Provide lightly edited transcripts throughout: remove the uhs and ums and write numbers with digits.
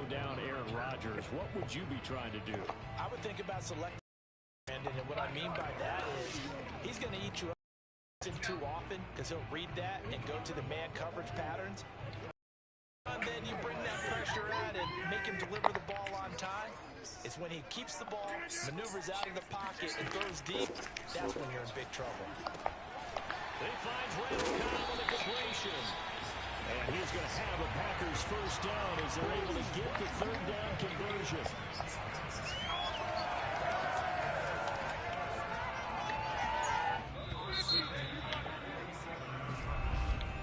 Down Aaron Rodgers, what would you be trying to do? I would think about selecting, and what I mean by that is he's going to eat you up too often because he'll read that and go to the man coverage patterns. And then you bring that pressure out and make him deliver the ball on time. It's when he keeps the ball, maneuvers out of the pocket, and throws deep. That's when you're in big trouble. He finds Randall Cobb on the completion. And he's going to have a Packers first down as they're able to get the third down conversion.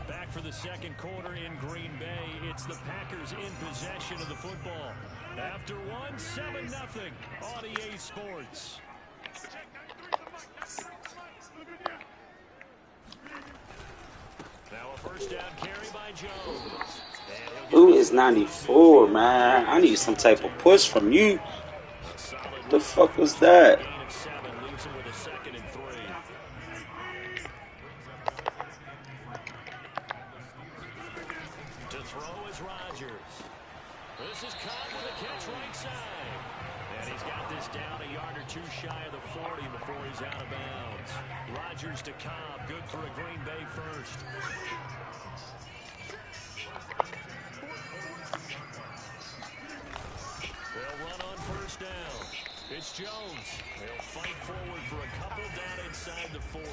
Back for the second quarter in Green Bay. It's the Packers in possession of the football. After one, 7-0 on EA Sports. Now a first down carry by Jones. Who is 94, man? I need some type of push from you. What the fuck was that? Gain of 7 leaves him with a 2nd and 3. To throw is Rodgers. This is Cobb with a catch right side. And he's got this down a yard or two shy of the 40 before he's out of bounds. Rodgers to Cobb, good for a Green Bay first. They'll run on first down. It's Jones. They'll fight forward for a couple down inside the 40.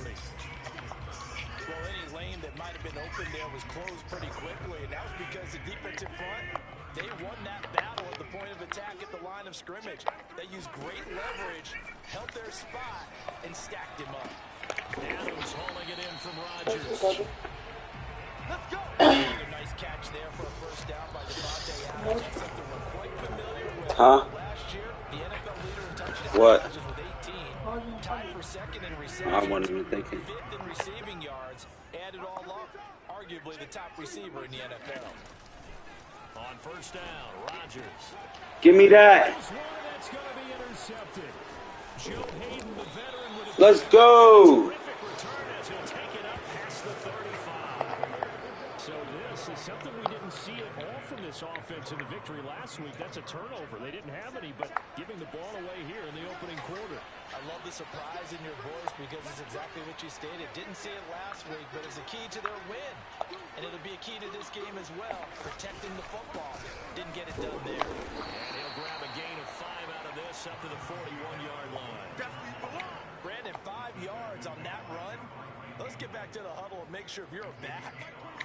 Well, any lane that might have been open there was closed pretty quickly, and that was because the defensive front, they won that battle at the point of attack at the line of scrimmage. They used great leverage, held their spot, and stacked him up. Adams hauling it in from Rodgers. Let's go! A nice catch there for a first down by Devontae Adams. That's something we're quite familiar with. Last year, the NFL leader in touchdowns with 18. Tied for second in receptions. I wasn't even thinking. 5th in receiving yards. Add it all up, arguably the top receiver in the NFL. On first down, Rodgers. Give me that. That's going to be intercepted. Joe Hayden, the veteran, with a Let's go. terrific return as he'll take it up past the 35. So this is something we didn't see at all from this offense in the victory last week. That's a turnover. They didn't have any, but giving the ball away here in the opening quarter. I love the surprise in your voice because it's exactly what you stated. Didn't see it last week, but it's a key to their win. And it'll be a key to this game as well, protecting the football. Didn't get it done there. And he'll grab a gain of 5 out of this up to the 41-yard line. Brandon, 5 yards on that run. Let's get back to the huddle and make sure if you're back,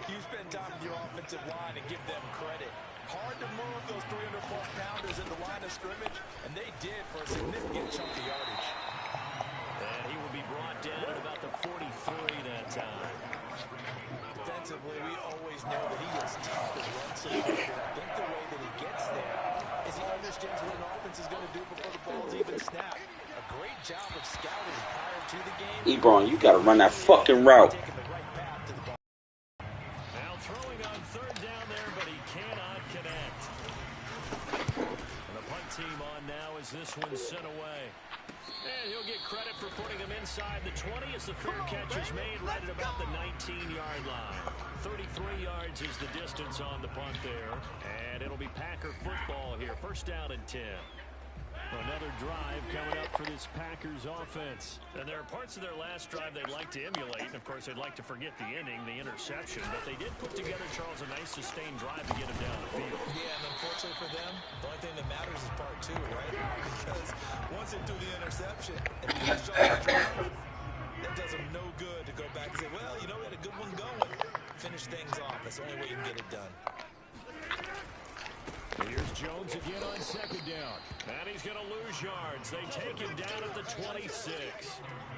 you spend time with your offensive line and give them credit. Hard to move those 300-plus pounders in the line of scrimmage, and they did for a significant chunk of yardage. And he will be brought down at about the 43 that time. Defensively, we always know that he is tough to run support, and I think the way that he gets there is he understands what an offense is going to do before the ball's even snapped. A great job of scouting prior to the game. Ebron, you got to run that fucking route. Now throwing on third down there, but he cannot connect. And the punt team on now as this one's sent away. And he'll get credit for putting him inside the 20 as the third catch is made right at about the 19-yard line. 33 yards is the distance on the punt there. And it'll be Packer football here. First down and 10. Another drive coming up for this Packers offense. And there are parts of their last drive they'd like to emulate. And, of course, they'd like to forget the inning, the interception. But they did put together, Charles, a nice sustained drive to get him down the field. Yeah, and unfortunately for them, the only thing that matters is part 2, right? Because once they do the interception and finish off the drive, that does them no good to go back and say, well, you know, we had a good one going. Finish things off. That's the only way you can get it done. Here's Jones again on second down. And he's going to lose yards. They take him down at the 26.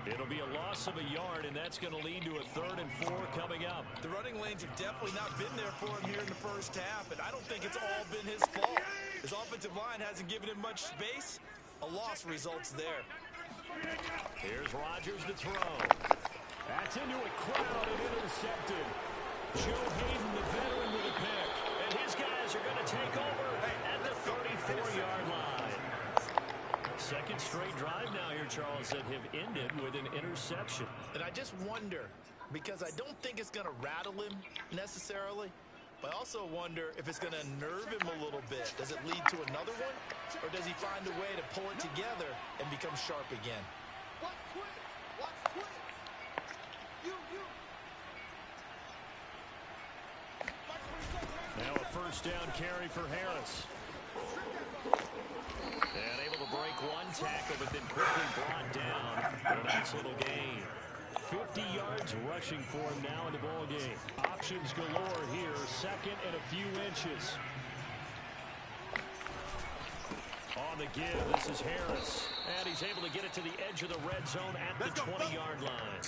It'll be a loss of a yard, and that's going to lead to a 3rd and 4 coming up. The running lanes have definitely not been there for him here in the first half, and I don't think it's all been his fault. His offensive line hasn't given him much space. A loss results there. Here's Rodgers to throw. That's into a crowd and intercepted. Joe Hayden, the veteran, with a pick. And his guys are going to take over at the 34-yard line. Second straight drive now here, Charles, that have ended with an interception. And I just wonder, because I don't think it's going to rattle him necessarily, But I also wonder if it's going to nerve him a little bit. Does it lead to another one? Or does he find a way to pull it together and become sharp again? Now a first down carry for Harris. And able to break one tackle, but then quickly brought down for a nice little gain. 50 yards rushing for him now in the ball game. Options galore here. Second and a few inches. On the give, this is Harris. And he's able to get it to the edge of the red zone at the 20-yard line.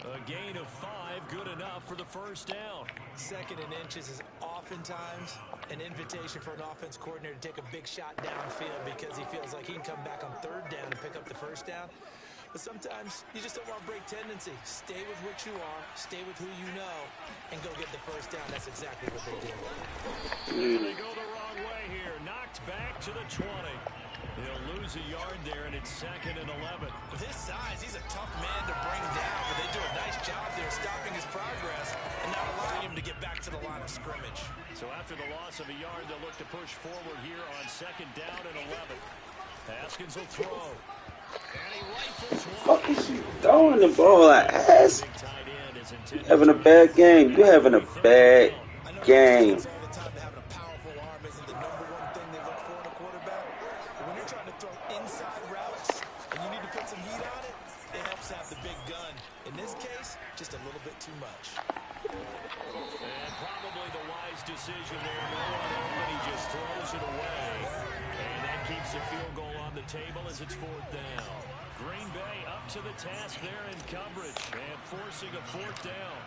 A gain of 5, good enough for the first down. Second and inches is oftentimes an invitation for an offense coordinator to take a big shot downfield because he feels like he can come back on third down and pick up the first down. But sometimes you just don't want to break tendency. Stay with what you are, stay with who you know, and go get the first down. That's exactly what they did. They go the wrong way here. Knocked back to the 20. He'll lose a yard there, and it's second and 11. With his size, he's a tough man to bring down, but they do a nice job there stopping his progress and not allowing him to get back to the line of scrimmage. So after the loss of a yard, they'll look to push forward here on second down and 11. Haskins will throw. And he rifles one. Fuck is you throwing the ball like ass? You having a bad game. You having a bad game. Have the big gun. In this case, just a little bit too much. And probably the wise decision there. No one open, he just throws it away. And that keeps the field goal on the table as it's fourth down. Green Bay up to the task there in coverage and forcing a fourth down.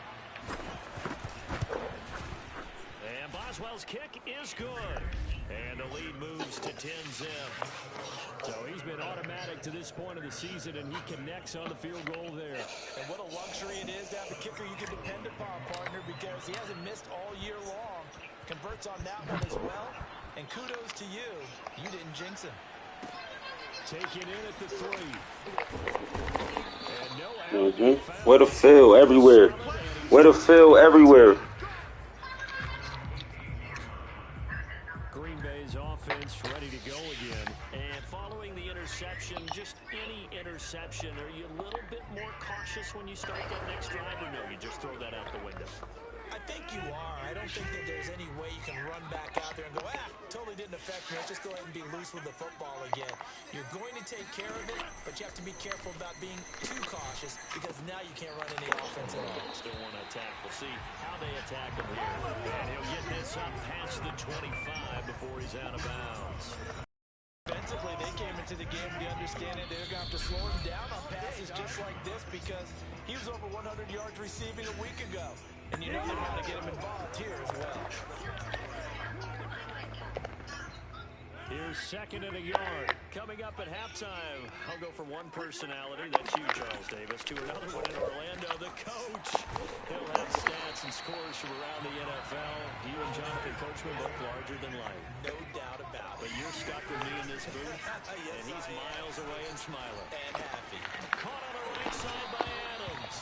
And Boswell's kick is good. And the lead moves to 10-zip. So he's been automatic to this point of the season, and he connects on the field goal there. And what a luxury it is to have a kicker you can depend upon, partner, because he hasn't missed all year long. Converts on that one as well. And kudos to you. You didn't jinx him. Taken in at the 3. And no out. Way to fill everywhere. Way to fill everywhere. Green Bay's offense ready to go again. And following the interception, just any interception, are you a little bit more cautious when you start that next drive, or no, you just throw that out the window? I think you are. I don't think that there's any way you can run back out there and go, totally didn't affect me. Let's just go ahead and be loose with the football again. You're going to take care of it, but you have to be careful about being too cautious because now you can't run any offense at all. Still want to attack. We'll see how they attack him here. And he'll get this up past the 25 before he's out of bounds. Defensively, they came into the game with the understanding they're going to have to slow him down on passes just like this because he was over 100 yards receiving a week ago. And you know they're going to get him involved here as well. Here's second and a yard. Coming up at halftime, I'll go from one personality, that's you, Charles Davis, to another one in Orlando, the coach. He'll have stats and scores from around the NFL. You and Jonathan Coachman both larger than life. No doubt about it. But you're stuck with me in this booth, Yes, and he's miles away and smiling. And happy. Caught on the right side by Adams.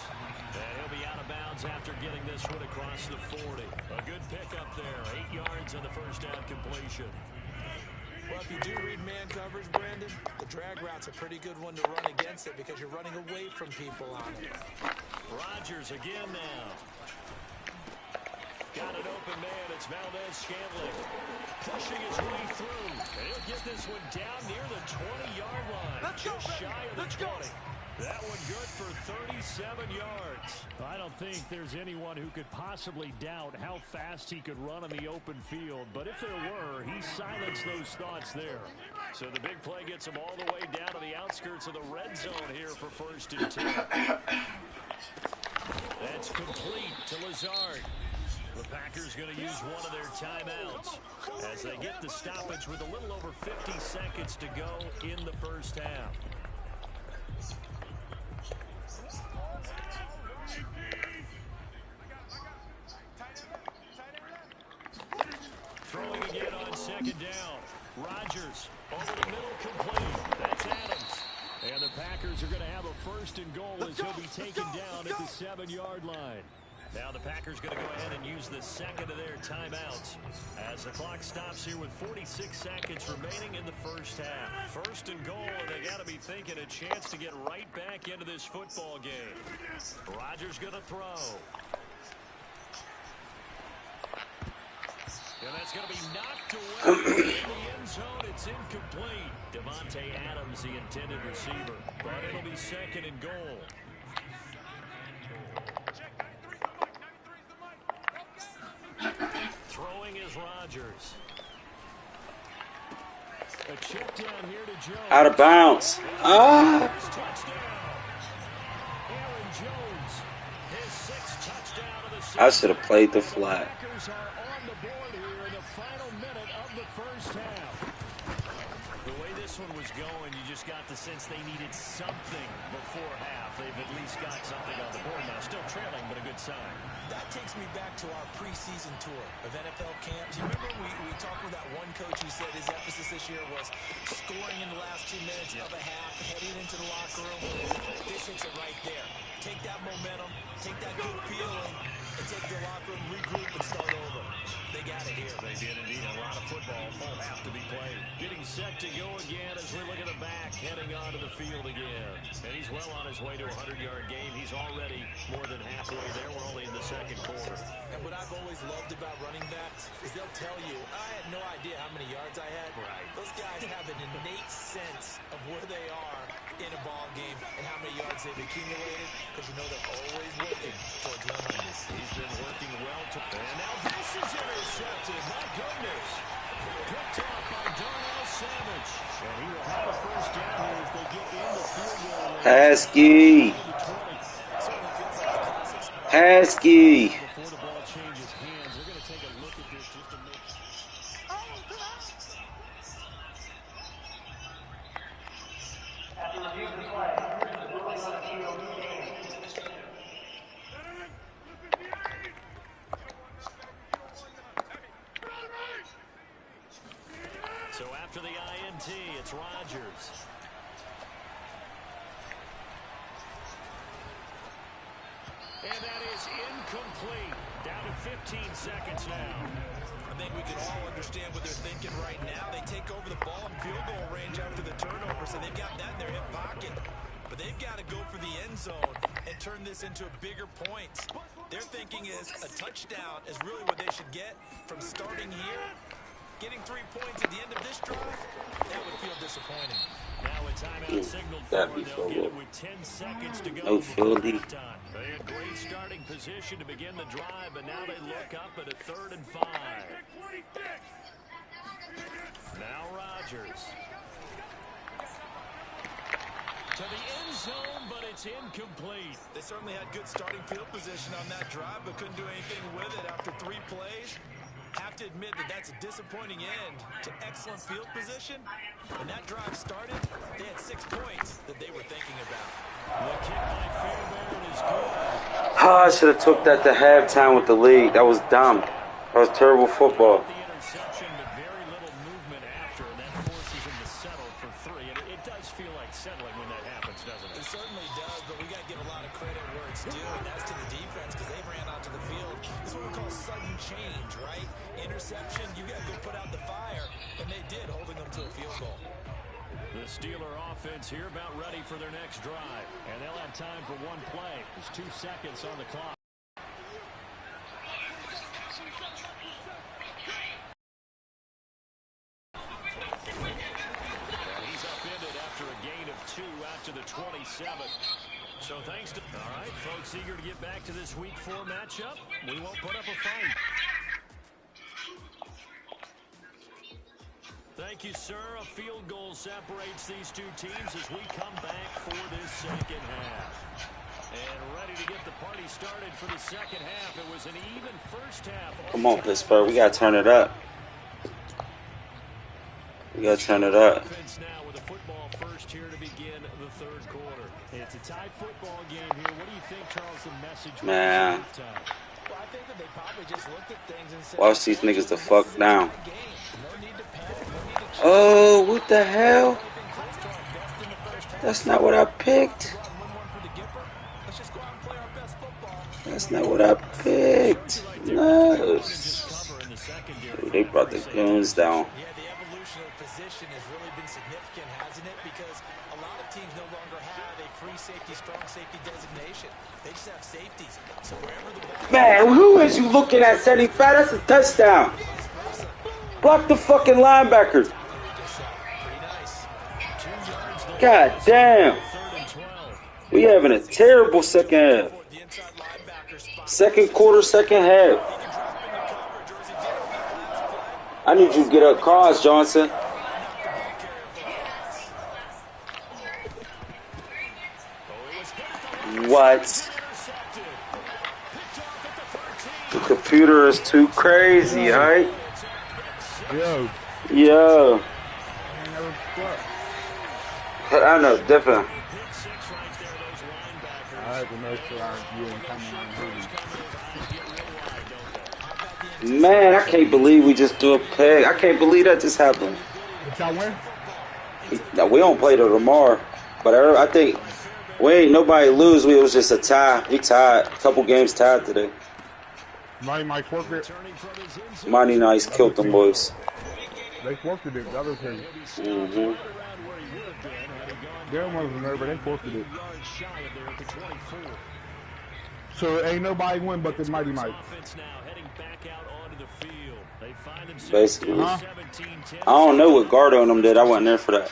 And he'll be out of bounds after getting this one across the 40. A good pickup there. 8 yards on the first down completion. Well, if you do read man coverage, Brandon, the drag route's a pretty good one to run against it because you're running away from people on it. Rodgers again now. Got an open man. It's Valdez-Scantling. Pushing his way through. And he'll get this one down near the 20-yard line. Just shy of the 20. That one good for 37 yards. I don't think there's anyone who could possibly doubt how fast he could run on the open field. But if there were, he silenced those thoughts there. So the big play gets him all the way down to the outskirts of the red zone here for first and 10. That's complete to Lazard. The Packers going to use one of their timeouts as they get the stoppage with a little over 50 seconds to go in the first half. Throwing again on second down. Rodgers over the middle, complete. That's Adams. And the Packers are going to have a first and goal as he'll be taken down at the 7-yard line. Now the Packers going to go ahead and use the second of their timeouts as the clock stops here with 46 seconds remaining in the first half. First and goal, and they got to be thinking a chance to get right back into this football game. Rodgers going to throw. And that's going to be knocked away in the end zone. It's incomplete. Devontae Adams, the intended receiver. But it'll be second and goal. Throwing is Rodgers. A check down here to Jones. Out of bounds. Ah. Aaron Jones, his sixth touchdown of the season. I should have played the flag. Packers are on the board here in the final minute of the first half. The way this one was going, you just got the sense they needed something before half. They've at least got something on the board now. Still trailing, but a good sign. That takes me back to our preseason tour of NFL camps. You remember we talked with that one coach who said his emphasis this year was scoring in the last 2 minutes of a half, heading into the locker room. This hits it right there. Take that momentum, take that good feeling, and take the locker room, regroup, and start over. They got it here. They did indeed. A lot of football, full half to be played. Getting set to go again as we look at the back, heading onto the field again. And he's well on his way to a 100-yard game. He's already more than halfway there. We're only in the second quarter. And what I've always loved about running backs is they'll tell you, I had no idea how many yards I had. Right. Those guys have an innate sense of where they are in a ball game and how many yards they've accumulated, because you know they're always working towards 100. He's been working well to... And now this is intercepted. My goodness. Picked off by Darnell Savage. And he will have a first down here as they get in the field goal range. Heskey. Heskey. Before the ball changes hands, they're going to take a look at this just to make... After review of the play, the ruling on the field stands. So after the INT, it's Rodgers. And that is incomplete. Down to 15 seconds now. I think we can all understand what they're thinking right now. They take over the ball in field goal range after the turnover, so they've got that in their hip pocket. But they've got to go for the end zone and turn this into bigger points. Their thinking is a touchdown is really what they should get from starting here. Getting 3 points at the end of this drive, that would feel disappointing. Now a timeout signaled That'd for. be They'll get it football. with 10 seconds to go No before Philly. halftime. They had great starting position to begin the drive, but now they look up at a 3rd and 5. Now Rodgers. To the end zone, but it's incomplete. They certainly had good starting field position on that drive, but couldn't do anything with it after 3 plays. Have to admit that that's a disappointing end to excellent field position. When that drive started, they had 6 points that they were thinking about. The kick by Fairbairn is good. I should have took that to halftime with the lead. That was dumb. That was terrible football. The interception, but very little movement after, and that forces him to settle for 3. And it does feel like settling when that happens, doesn't it? It certainly does, but we got to give a lot of credit where it's due, and that's to the defense, because they ran onto the field. This is what we call sudden change, right? Interception, you got to go put out the fire, and they did, holding them to a field goal. The Steeler offense here about ready for their next drive. And they'll have time for 1 play. There's 2 seconds on the clock. And he's upended after a gain of 2 out to the 27th. So thanks to... All right, folks, eager to get back to this Week 4 matchup. We won't put up a fight. Thank you, sir. A field goal separates these 2 teams as we come back for this second half. And ready to get the party started for the second half. It was an even first half. Come on, Pittsburgh. We got to turn it up. We got to turn it up. Offense now with a football first here to begin the 3rd quarter. It's a tie football game here. What do you think, Charles, the message Man. was? Well, I think that they probably just looked at things and said, Watch these niggas the fuck down. no need to panic, no need to Oh, what the hell? That's not what I picked. Let's just go out and play our best football. That's not what I picked. No. Ooh, they brought the goons down. Yeah, the evolution of position has really been significant, hasn't it? Because a lot of teams no longer have a free safety, strong safety designation. They just have safeties. So wherever the ball Man, who is you looking at 75? That's a touchdown. Block the fucking linebacker. God damn. We having a terrible second half. Second quarter, second half. I need you to get up cars, Johnson. What? The computer is too crazy, right? Yo. I know, different. Man, I can't believe we just do a peg. I can't believe that just happened. Now, we don't play till tomorrow, but I think we ain't nobody lose. It was just a tie. We tied. A couple games tied today. Mighty forfeit. Mighty Nice killed them boys. They forfeited the other team. There wasn't there, but they forfeited. So ain't nobody win but the Mighty Mike. Basically. I don't know what Gardo and them did. I wasn't there for that.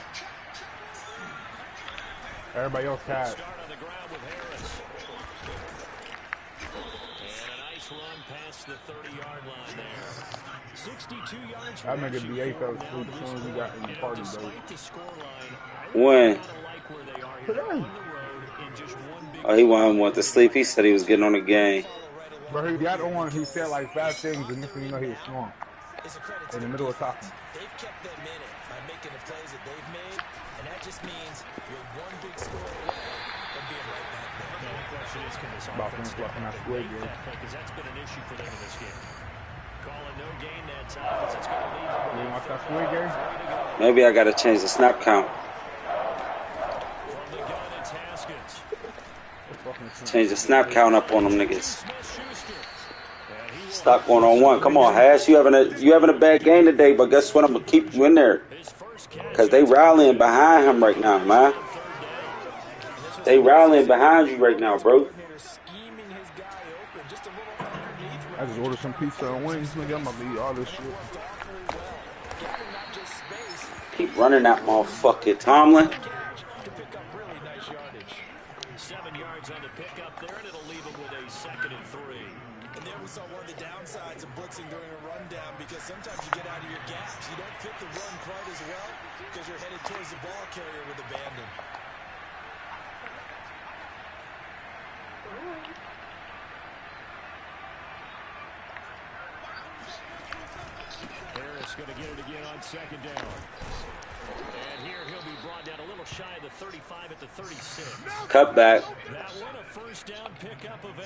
Everybody else had. That nigga DA fell asleep as soon as he got in the party, though. When? Today. Oh, he wanted to sleep. He said he was getting on the game. But he got on, he said like bad things, and next thing you know, he was snoring. In the middle of talking. They've kept them in it by making the plays that they've made, and that just means you're one big score away from being right back there. The question is, can this About offense finish left in that squid game. because that's been an issue for them in this game. Calling no gain that time, it's going to leave them. You watch that squid game? Maybe I got to change the snap count. From the gun, it's Haskins. Change the snap count up on them niggas. Stop going on one. Come on, Hash. You having a bad game today, but guess what? I'm gonna keep you in there. Cause they rallying behind him right now, man. They rallying behind you right now, bro. I just ordered some pizza and wings, nigga. I'm gonna eat all this shit. Keep running that motherfucker, Tomlin. 7 yards on the pickup there, and it'll leave him with a 2nd and 3. And then we saw one of the downsides of blitzing during a rundown, because sometimes you get out of your gaps. You don't fit the run quite as well because you're headed towards the ball carrier with abandon. Harris going to get it again on 2nd down. And here he'll be brought down a little shy of the 35 at the 36. Cut back. That one a first down pickup of 8.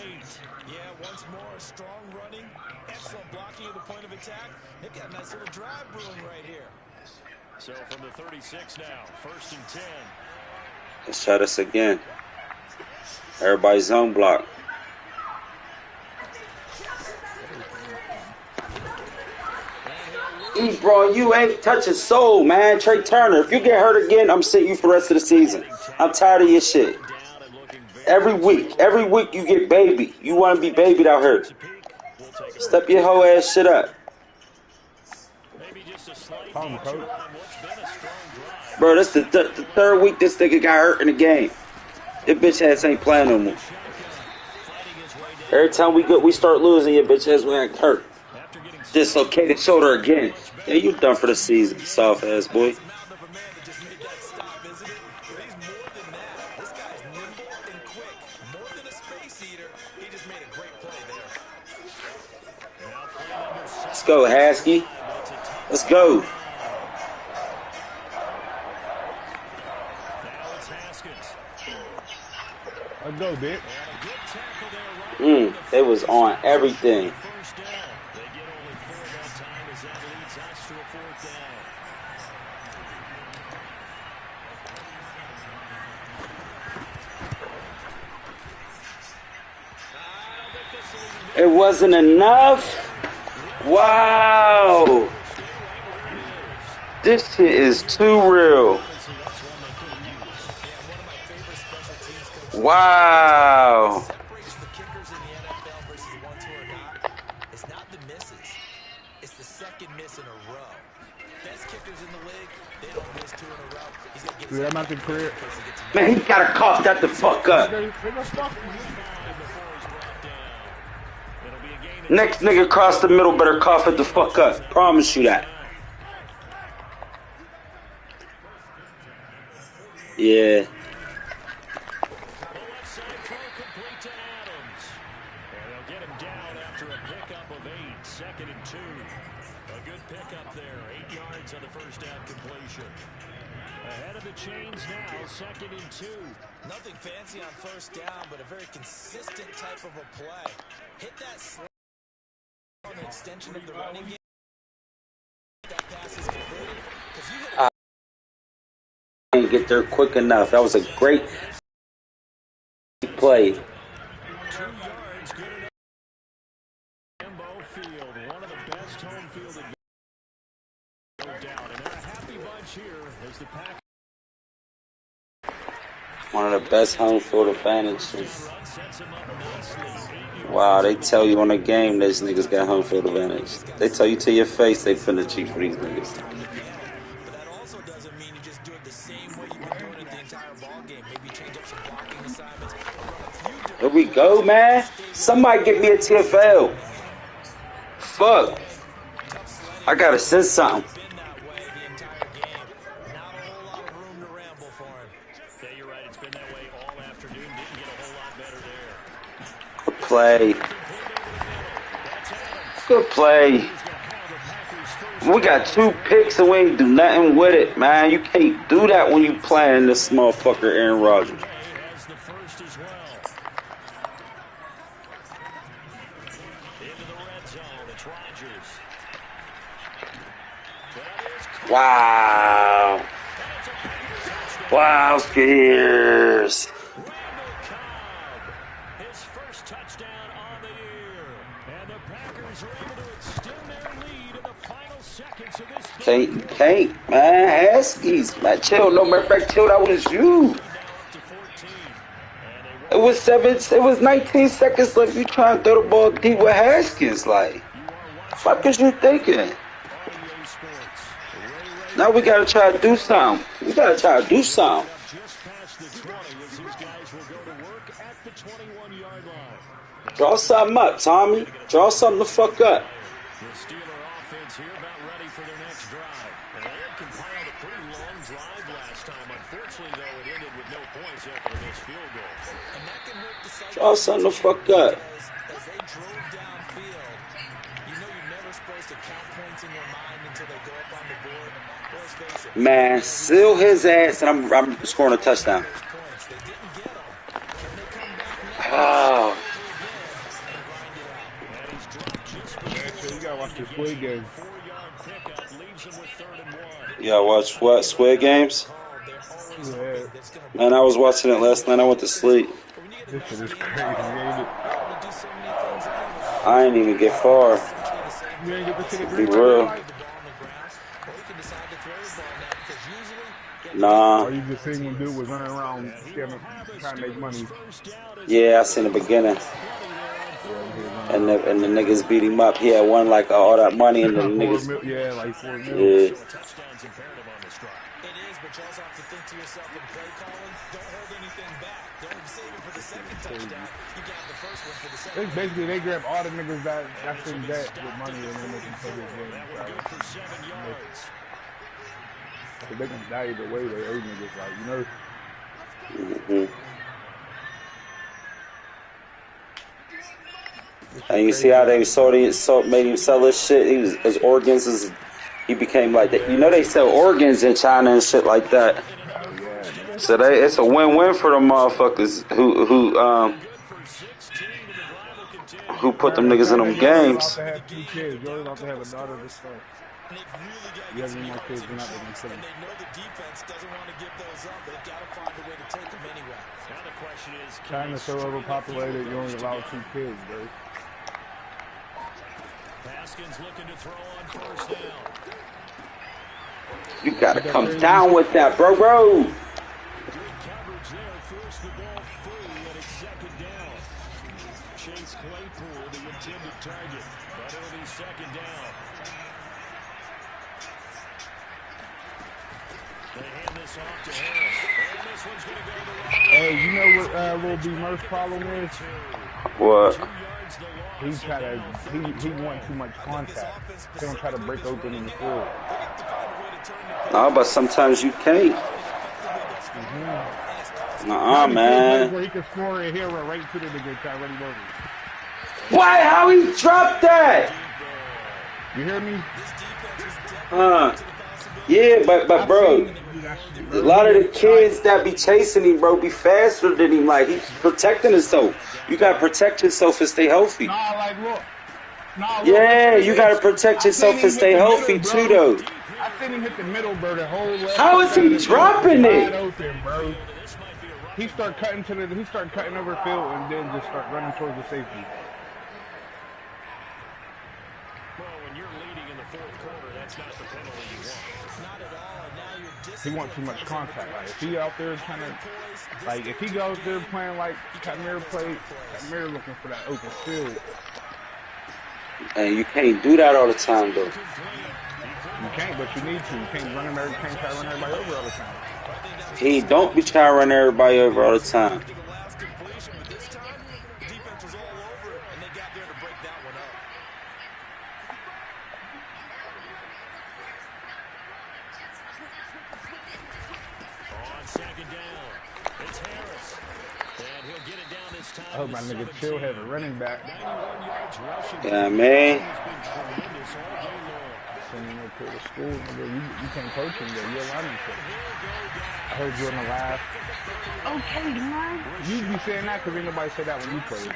Yeah, once more, strong running, excellent blocking at the point of attack. They've got a nice little drive brewing right here. So from the 36 now, 1st and 10. Let's try this again. Everybody zone block. Bro, you ain't touching soul, man. Trey Turner, if you get hurt again, I'm sitting you for the rest of the season. I'm tired of your shit. Every week you get baby. You want to be babied out here. Step your whole ass shit up. Bro, that's the third week this nigga got hurt in the game. This bitch ass ain't playing no more. Every time we start losing, your bitch ass went hurt. Dislocated shoulder again. Yeah, you done for the season, soft ass boy. Let's go, Haskey. Let's go. Let's go, bitch. They was on everything. It wasn't enough? Wow. This shit is too real. Wow. Separates the kickers in the NFL versus the ones who are not. It's not the misses. It's the second miss in a row. Best kickers in the league, they don't miss 2 in a row. He's going to get Dude, I'm not the career. Man, he gotta cough that the fuck up. Next nigga across the middle better cough it the fuck up. Promise you that. Yeah. Get him down after a pickup of 8. 2nd and 2. A good pickup there. 8 yards on the first down completion. Ahead of the chains now. 2nd and 2. Nothing fancy on first down, but a very consistent type of a play. Hit that slant on an extension of the running game. That pass is completed. Because you hit Didn't get there quick enough. That was a great play. 2 yards. Good enough. Lambeau Field. One of the best home field advantages. No doubt. And they're a happy bunch here as the Packers. One of the best home field advantages. Wow, they tell you on the game these niggas got home field advantage. They tell you to your face they finna cheat for these niggas. But that also doesn't mean you just do it the same way you've been doing it the entire ball game. Maybe change up some blocking assignments. Here we go, man. Somebody get me a TFL. Fuck. I gotta send something. Been that way the entire game. Not a whole lot of room to ramble for him. Yeah, you're right. It's been that way all afternoon. Didn't get a whole lot better there. Good play. Good play. We got 2 picks and we ain't do nothing with it, man. You can't do that when you playing this motherfucker Aaron Rodgers. Has the first as well. Into the red zone. It's Rodgers. Wow. Wow, Spears. His first touchdown on the year. And the Packers are able to extend their lead in the final seconds of this Can't, man. Haskins. Man, chill. No matter of fact, chill. That was you. It was 19 seconds left. You trying to throw the ball deep with Haskins. Like, what was you thinking? Now we gotta try to do something. We gotta try to do something. just past the 20 as these guys will go to work at the 21-yard line. Draw something up, Tommy. Draw something the fuck up. The Steeler offense here about ready for their next drive. And they had compiled a pretty long drive last time. Unfortunately, though, it ended with no points after the missed field goal. And that can hurt the cycle. Draw something the fuck up. As they drove downfield, you know you're never supposed to count points in your mind until they go up on the board. Let's face it. Man, seal his ass and I'm scoring a touchdown. Points. They didn't get them. Can they come back now? Oh. Man, so you gotta watch the Squid Game. 4-yard pickup leaves him with 3rd and 1. Y'all watch what? Squid Games? Yeah, Man, I was watching it last night. I went to sleep. this shit is crazy, ain't it? I ain't even get far. You ain't get the shit at Be Green Bay real. tonight? Nah. Or you just seen when dude was running around scamming, trying to make money. Yeah, I seen the beginning. And the niggas beat him up. He had won like all that money and the niggas. Yeah, like 4 mil. Yeah. Touchdowns imperative on this drive. It is, but you also have to think to yourself in play calling, don't hold anything back. Don't save it for the second touchdown. You got the first one for the second. It's basically they grab all the niggas that's in debt with money and then they can play this game. Good for 7 yards. So they can die either way. They owe niggas like, you know. Mm-hmm. And you see how they made him sell his shit. His organs he became like that. You know they sell organs in China and shit like that. So it's a win-win for the motherfuckers who put them niggas in them games. About to have 2 kids. You're about to have a daughter this time. You have any more kids? You're not going to say. They know the defense doesn't want to give those up. They've got to find a way to take them anyway. Now the question is, China's so overpopulated, you only allow 2 kids, bro. Haskins looking to throw on first down. You gotta come down with that, bro. Good coverage there. Forced the ball free, and it's second down. Chase Claypool, the intended target, but it'll be second down. They hand this off to Harris. And this one's going to go the wrong way. Hey, you know what Lil B Murph's problem is? What? 2 yards the loss. He want too much contact. He don't try to break open in the field. No, but sometimes you can't. Man. Where he can score and he'll run right to the nigga already loaded. Why? How he dropped that? You hear me? Yeah, but bro, a lot of the kids that be chasing him, bro, be faster than him. Like, he's protecting himself. You gotta protect yourself and stay healthy. Nah, like, look. Yeah, you gotta protect yourself and stay healthy too, though. I seen him hit the middle, bro. The whole left. How is he dropping it? Open, bro. He start cutting over field and then just start running towards the safety. Well, when you're leading in the fourth quarter, that's not the penalty you want. Not at all. And now you're He wants too much contact. Like, if he out there trying to, like, if he goes there playing like Kamir played, Kamir looking for that open field. And you can't do that all the time, though. You can't, but you need to. You can't run him. Can't try to run everybody over all the time. He don't be trying to run everybody over all the time. the last completion, but this time the defense was all over it, and they got there to break that one up. On second down, it's Harris. And he'll get it down this time. I hope my nigga Chill have a running back. 91 yards rushing. Yeah, man. He's been tremendous all day long. Sending him to the school, nigga. You can't coach him, though. You're a lineman coach. I heard you in the last. Okay, man. You be saying that because ain't nobody say that when you played.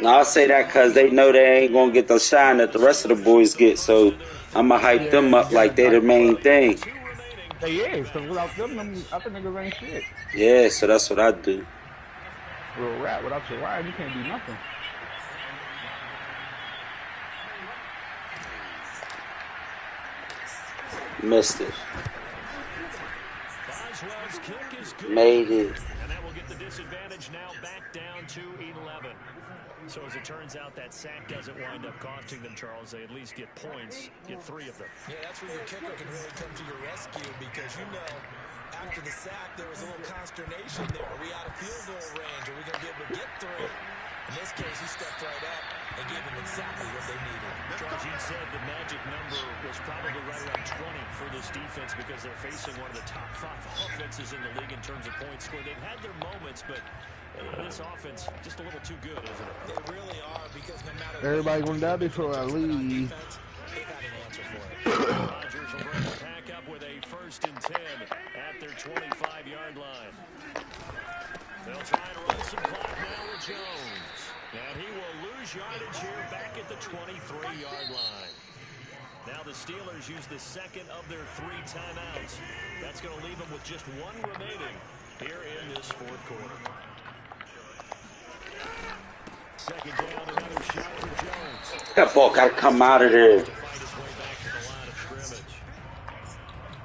No, I say that because they know they ain't gonna get the shine that the rest of the boys get, so I'ma hype them up like they the main thing. They is, because without them other niggas ain't shit. Yeah, so that's what I do. Real rap, without your line, you can't do nothing. Missed it. Boswell's kick is good. Made it. And that will get the disadvantage now back down to 11. So as it turns out, that sack doesn't wind up costing them, Charles. They at least get points, get 3 of them. Yeah, that's where your kicker can really come to your rescue because, you know, after the sack, there was a little consternation there. Are we out of field goal range? Are we going to be able to get 3? In this case, he stepped right up and gave them exactly what they needed. Charles, you said the magic number was probably right around 20 for this defense because they're facing one of the top 5 offenses in the league in terms of points scored. They've had their moments, but this offense just a little too good, isn't it? They really are because no matter Everybody going down before I leave. they've got an answer for it. Rodgers will bring the pack up with a 1st and 10 at their 25-yard line. They'll try and run some clock now with Jones. And he will lose yardage here back at the 23-yard line. Now the Steelers use the second of their 3 timeouts. That's going to leave them with just 1 remaining here in this fourth quarter. Second down, another shot for Jones. That ball gotta come out of there. To fight his way back to the line of scrimmage.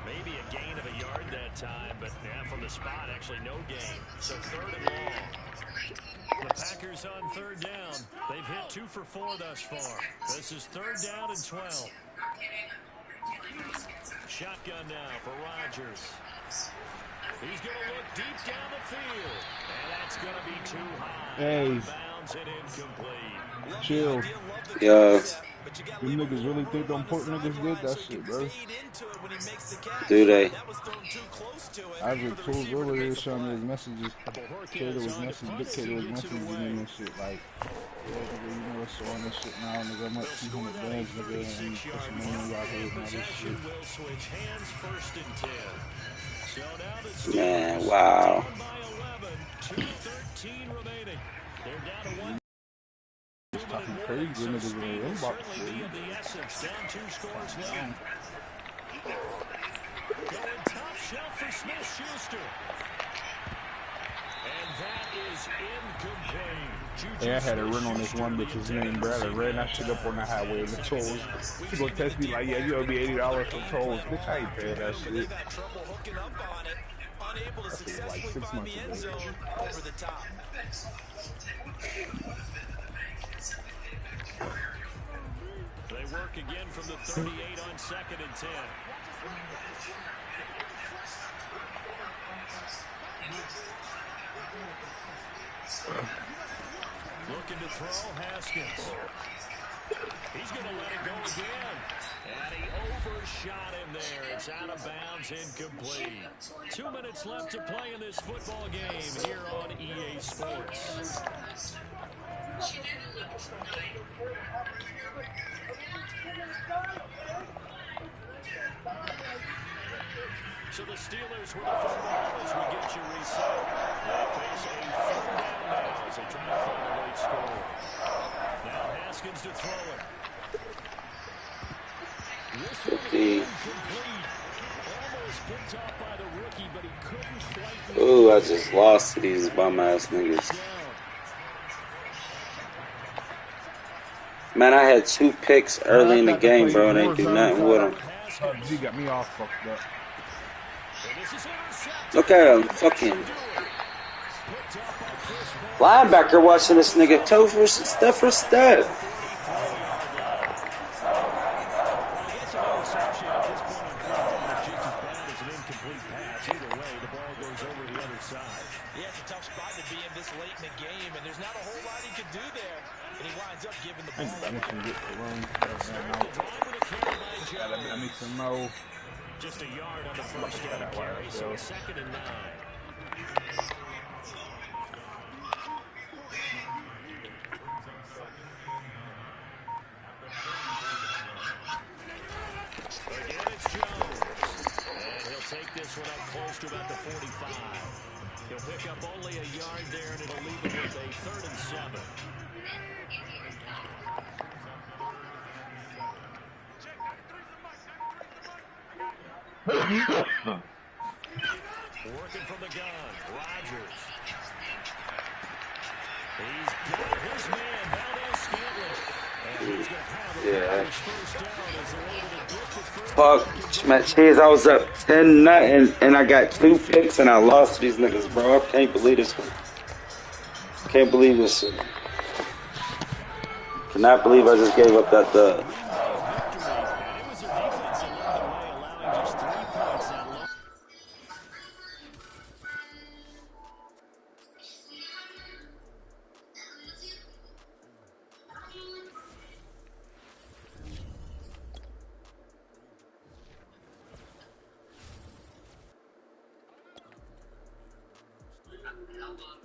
Maybe a gain of a yard that time, but from the spot, actually no gain. So 3rd and long. The Packers on 3rd down. They've hit 2 for 4 thus far. This is 3rd down and 12. Shotgun now for Rodgers. He's going to look deep down the field. And that's going to be too high. Hey. Bounds and incomplete. Chill. Yeah. You niggas really think them port niggas did that shit, bro? Do they? I just told earlier showing me his messages. Kato was messaging, Big Kato was messaging him and shit like, yeah, nigga, you know what's on this shit now, nigga, I'm up 200 bands, nigga, and put some money out here and all this shit. Man, wow. He's talking crazy, niggas in the inbox. Going top shelf for Smith-Schuster. And that is incomplete. Hey, I had a run on this one bitch's name, bro. I ran that shit up on the highway in the tolls. She gonna test me like, yeah, you owe me $80 for tolls. Bitch, I ain't paying that shit. Had trouble hooking up on it. Unable to That shit was like successfully 6 find months the end ago. zone over the top. They work again from the 38 on 2nd and 10. Looking to throw, Haskins. He's going to let it go again. And he overshot him there. It's out of bounds, incomplete. 2 minutes left to play in this football game here on EA Sports. So the Steelers with the football as we get you reset. They face a 3rd down now as they try to find a late score. Now Haskins to throw it. This one incomplete. Almost picked off by the rookie, but he couldn't quite. Ooh, I just lost to these bum-ass niggas. Man, I had 2 picks early in the game, bro, and ain't do nothing with them. PUBG got me all fucked up. Look at him, fucking linebacker watching this nigga toe for step for step. Yeah, it's a tough spot to be in this late in the game, and there's not a whole lot he can do there. And he winds up giving the ball away. I need some more. Just a yard on the first down carry, so it's 2nd and 9. Again, it's Jones. And he'll take this one up close to about the 45. He'll pick up only a yard there, and it'll leave him with a 3rd and 7. Working from the gun, Rodgers. He's got his man, Valdez-Scantling. And he's going to have Yeah. first down as they're able to get the first. Fuck, my cheese, I was up 10-0, and I got 2 picks, and I lost to these niggas, bro. I can't believe this one. Can't believe this shit. Cannot believe I just gave up that dub. Elbow